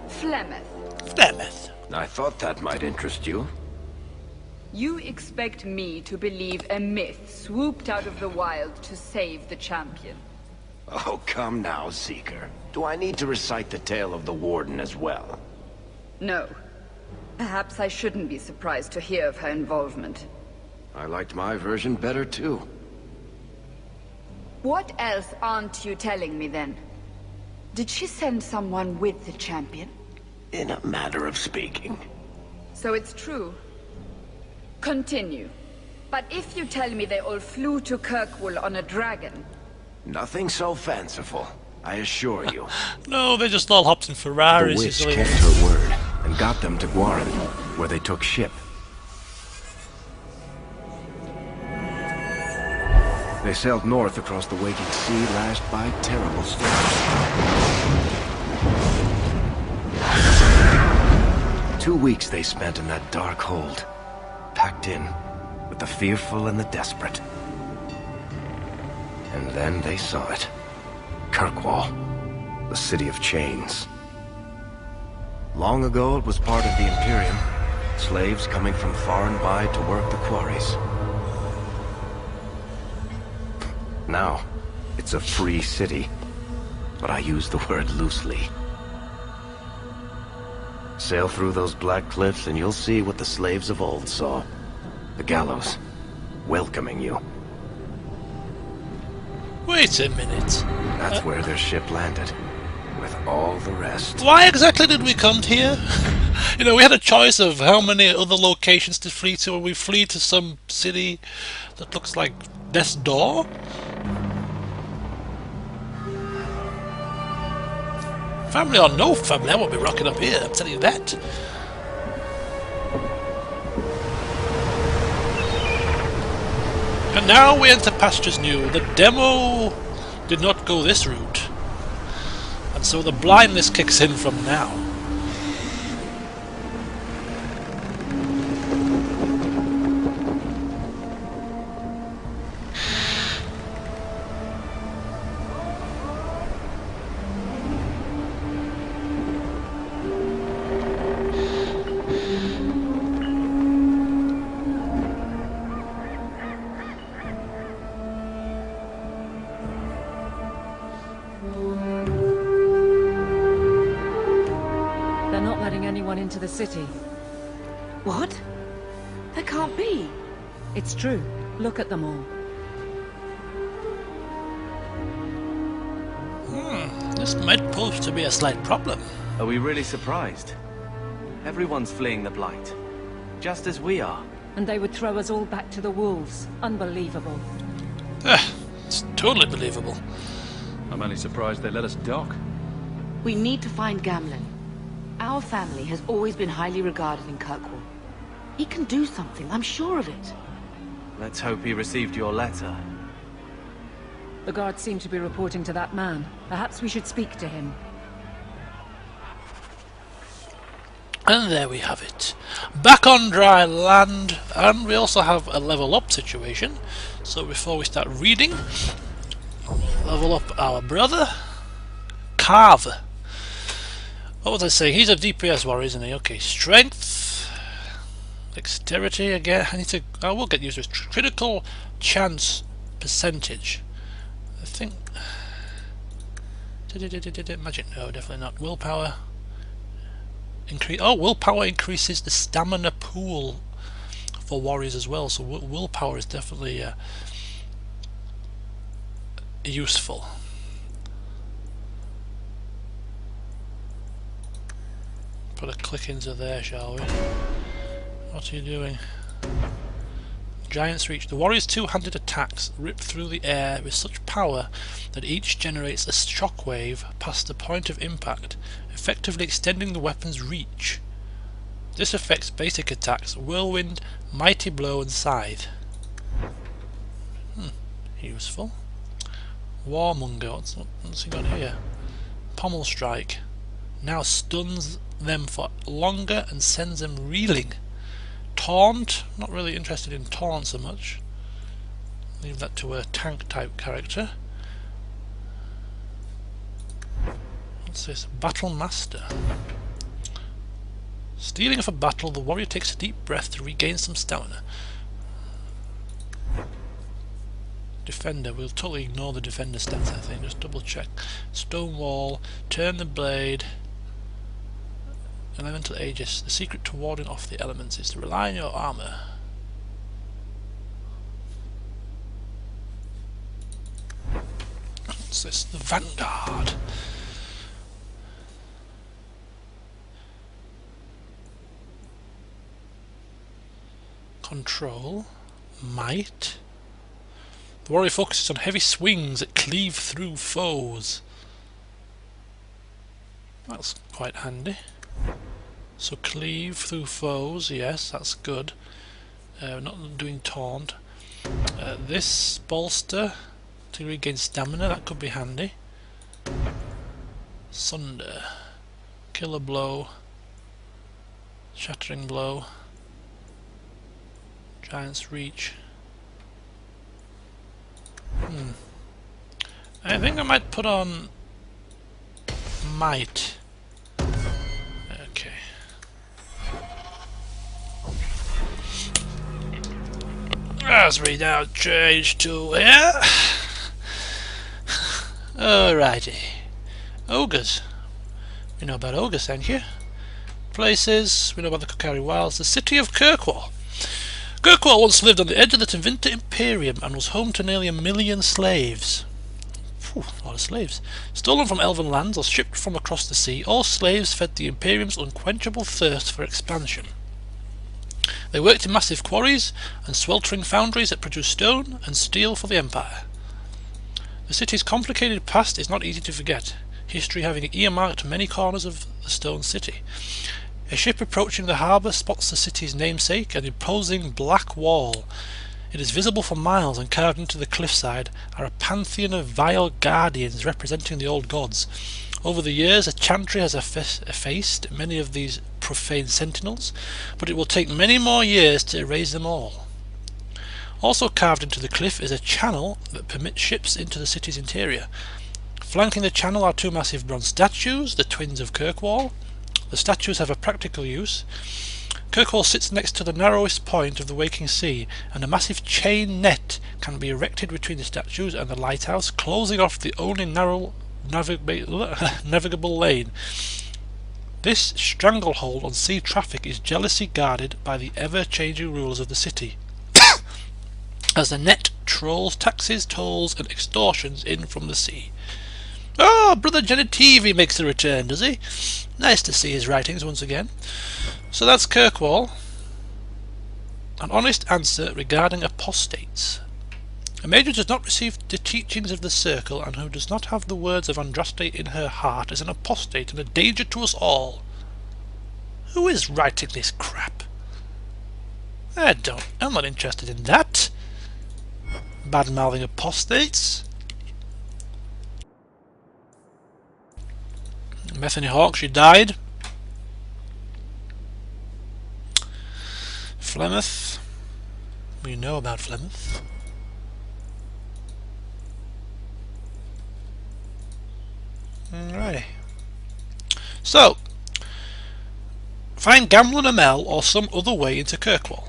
Flemeth. Flemeth. I thought that might interest you. You expect me to believe a myth swooped out of the wild to save the champion? Oh, come now, Seeker. Do I need to recite the tale of the Warden as well? No. Perhaps I shouldn't be surprised to hear of her involvement. I liked my version better, too. What else aren't you telling me, then? Did she send someone with the champion? In a matter of speaking. So it's true. Continue. But if you tell me they all flew to Kirkwall on a dragon... Nothing so fanciful, I assure you. No, they just all hopped in Ferraris. The witch easily. kept her word and got them to Guarin, where they took ship. They sailed north across the waiting sea, lashed by terrible storms. 2 weeks they spent in that dark hold, packed in with the fearful and the desperate. And then they saw it. Kirkwall, the city of chains. Long ago it was part of the Imperium, slaves coming from far and wide to work the quarries. Now, it's a free city, but I use the word loosely. Sail through those black cliffs and you'll see what the slaves of old saw. The gallows, welcoming you. Wait a minute. That's where their ship landed, with all the rest. Why exactly did we come here? You know, we had a choice of how many other locations to flee to, or we flee to some city that looks like Death's Door? Family or no family, I won't be rocking up here, I'm telling you that. And now we enter pastures new. The demo did not go this route, and so the blindness kicks in from now. Into the city. What? That can't be. It's true. Look at them all. This might prove to be a slight problem. Are we really surprised? Everyone's fleeing the Blight. Just as we are. And they would throw us all back to the wolves. Unbelievable. It's totally believable. I'm only surprised they let us dock. We need to find Gamlen. Our family has always been highly regarded in Kirkwall. He can do something, I'm sure of it. Let's hope he received your letter. The guards seem to be reporting to that man. Perhaps we should speak to him. And there we have it. Back on dry land, and we also have a level up situation. So before we start reading, level up our brother, Carve. What was I saying? He's a DPS warrior, isn't he? Okay, strength, dexterity again. I will get used to it. Critical chance percentage. I think. Magic? No, definitely not. Willpower. Willpower increases the stamina pool for warriors as well. So willpower is definitely useful. Put a click into there, shall we? What are you doing? Giant's Reach. The warrior's two-handed attacks rip through the air with such power that each generates a shockwave past the point of impact, effectively extending the weapon's reach. This affects basic attacks, Whirlwind, Mighty Blow and Scythe. Useful. Warmonger. What's he got here? Pommel Strike. Now stuns them for longer and sends them reeling. Taunt, not really interested in taunt so much. Leave that to a tank type character. What's this? Battle Master. Stealing for battle, the warrior takes a deep breath to regain some stamina. Defender, we'll totally ignore the defender stats, I think, just double check. Stone wall, turn the blade. Elemental Aegis, the secret to warding off the elements is to rely on your armour. What's this? The Vanguard. Control, might. The warrior focuses on heavy swings that cleave through foes. That's quite handy. So cleave through foes, yes, that's good. Not doing taunt. This bolster to regain stamina, that could be handy. Sunder, killer blow, shattering blow. Giant's reach. I think I might put on might. Okay. As we now change to here. Alrighty. Ogres. We know about ogres, thank you. Places. We know about the Kokari Wilds. The city of Kirkwall. Kirkwall once lived on the edge of the Tevinter Imperium and was home to nearly 1 million slaves. Phew, a lot of slaves. Stolen from elven lands or shipped from across the sea, all slaves fed the Imperium's unquenchable thirst for expansion. They worked in massive quarries and sweltering foundries that produced stone and steel for the Empire. The city's complicated past is not easy to forget, history having earmarked many corners of the stone city. A ship approaching the harbour spots the city's namesake, an imposing black wall. It is visible for miles, and carved into the cliffside are a pantheon of vile guardians representing the old gods. Over the years, a chantry has effaced many of these profane sentinels, but it will take many more years to erase them all. Also carved into the cliff is a channel that permits ships into the city's interior. Flanking the channel are 2 massive bronze statues, the twins of Kirkwall. The statues have a practical use. Kirkwall sits next to the narrowest point of the waking sea, and a massive chain net can be erected between the statues and the lighthouse, closing off the only narrow navigable lane. This stranglehold on sea traffic is jealously guarded by the ever-changing rulers of the city, as the net trolls taxes, tolls and extortions in from the sea. Oh, Brother Genitivi makes a return, does he? Nice to see his writings once again. So that's Kirkwall. An honest answer regarding apostates. A mage who does not receive the teachings of the Circle and who does not have the words of Andraste in her heart is an apostate and a danger to us all. Who is writing this crap? I'm not interested in that. Bad-mouthing apostates. Bethany Hawk, she died. Flemeth. We know about Flemeth. Alrighty. So, find Gamlen Amell or some other way into Kirkwall.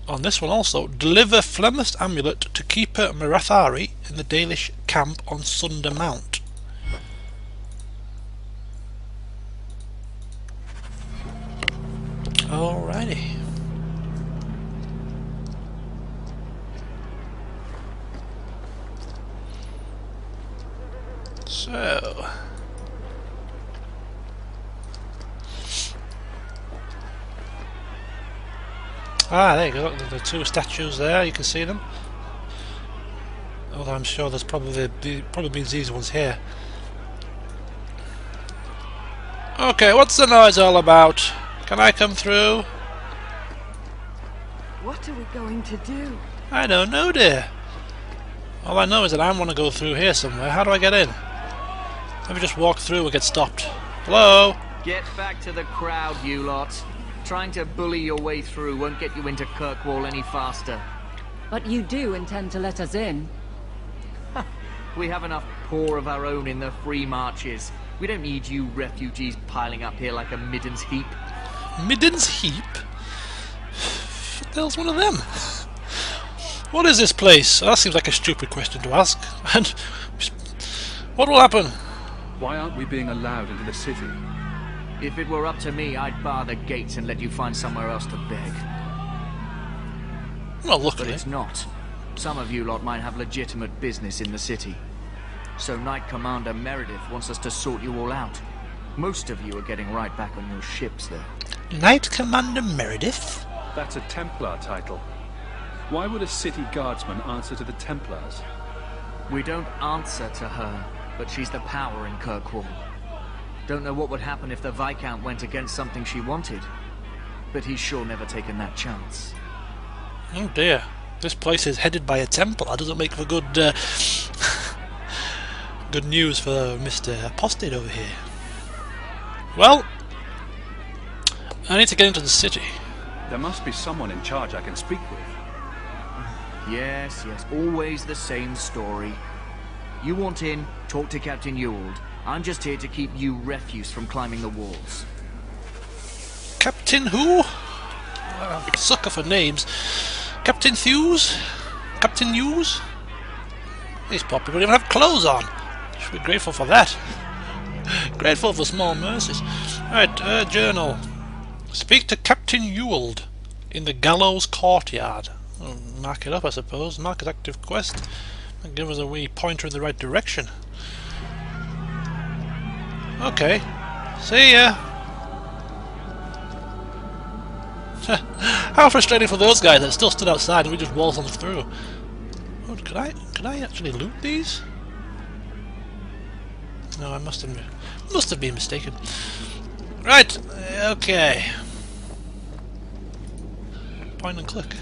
On this one also, deliver Flemeth's amulet to Keeper Marathari in the Dalish camp on Sunder Mount. Alrighty. So there you go, look, the 2 statues there, you can see them. Although I'm sure there's probably means these ones here. Okay, what's the noise all about? Can I come through? What are we going to do? I don't know, dear. All I know is that I want to go through here somewhere. How do I get in? Let me just walk through and get stopped. Hello? Get back to the crowd, you lot. Trying to bully your way through won't get you into Kirkwall any faster. But you do intend to let us in. We have enough poor of our own in the free marches. We don't need you refugees piling up here like a middens heap. Midden's Heap? What the hell's one of them? What is this place? That seems like a stupid question to ask. And what will happen? Why aren't we being allowed into the city? If it were up to me, I'd bar the gates and let you find somewhere else to beg. Well, But luckily. it's not. Some of you lot might have legitimate business in the city. So Knight Commander Meredith wants us to sort you all out. Most of you are getting right back on your ships, though. Knight Commander Meredith? That's a Templar title. Why would a city guardsman answer to the Templars? We don't answer to her, but she's the power in Kirkwall. Don't know what would happen if the Viscount went against something she wanted, but he's sure never taken that chance. Oh dear. This place is headed by a Templar. Doesn't make for good good news for Mr. Apostate over here. Well, I need to get into the city. There must be someone in charge I can speak with. Yes, always the same story. You want in, talk to Captain Ewald. I'm just here to keep you refuse from climbing the walls. Captain who? Sucker for names. Captain Thews? Captain News? These poor people don't even have clothes on. Should be grateful for that. Grateful for small mercies. Right, journal. Speak to Captain Ewald in the Gallows Courtyard. Oh, mark it up, I suppose. Mark as active quest. And give us a wee pointer in the right direction. Okay. See ya. How frustrating for those guys that still stood outside and we just waltzed on through. Oh, could I actually loot these? No, I must have been mistaken. Right, okay. Point and click.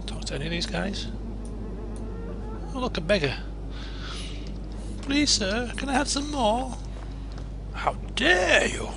Talk to any of these guys. Oh, look, a beggar. Please, sir, can I have some more? How dare you!